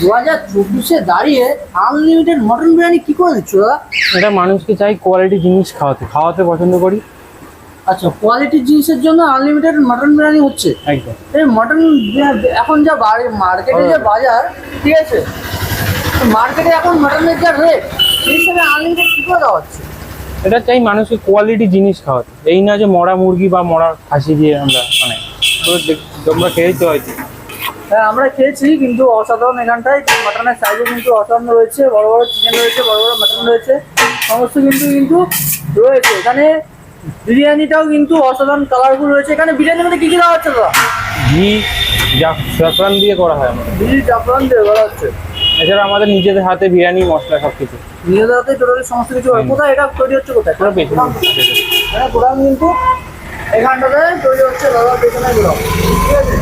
2024-এ দাঁড়িয়ে unlimited mutton biryani কি করে দিচ্ছ দাদা? এটা মানুষকে চাই কোয়ালিটি জিনিস খাওয়াতে পছন্দ করি। আচ্ছা, কোয়ালিটির জিনিসের জন্য আনলিমিটেড মটন বিরিয়ানি হচ্ছে। একদম। এই মটন এখন যা মার্কেটে যে বাজার, ঠিক আছে, মার্কেটে এখন মটনের যা রেট, সেই হিসাবে আনলিমিটেড কি করে দেওয়া হচ্ছে? এটা চাই মানুষকে কোয়ালিটি জিনিস খাওয়াতে, এই না যে মরা মুরগি বা মরা খাসি দিয়ে আমরা মানে তোমরা খেয়েছো হয়তো। হ্যাঁ, আমরা খেয়েছি, কিন্তু অসাধারণ। এখানটায় মাটনের সাইজও কিন্তু অসাধারণ রয়েছে, বড় বড় চিকেন রয়েছে, বড় বড় মাটন রয়েছে, সমস্ত কিন্তু রয়েছে এখানে। বিরিয়ানিটাও কিন্তু অসাধারণ কালারফুল রয়েছে। এখানে বিরিয়ানির মধ্যে কী কী দেওয়া হচ্ছে দাদা? ঘি জাফরান দিয়ে করা হয় আমাদের। ঘি জাফরান দিয়ে করা হচ্ছে। এছাড়া আমাদের নিজেদের হাতে বিরিয়ানি মশলা সব কিছু নিজেদের হাতে টোটালি সমস্ত কিছু হয়। কোথায় এটা তৈরি হচ্ছে? কোথায়? পুরো পেছনে। হ্যাঁ, গোদাম কিন্তু এখানটাতে তৈরি হচ্ছে দাদা, পেছনে গোদাম, ঠিক আছে।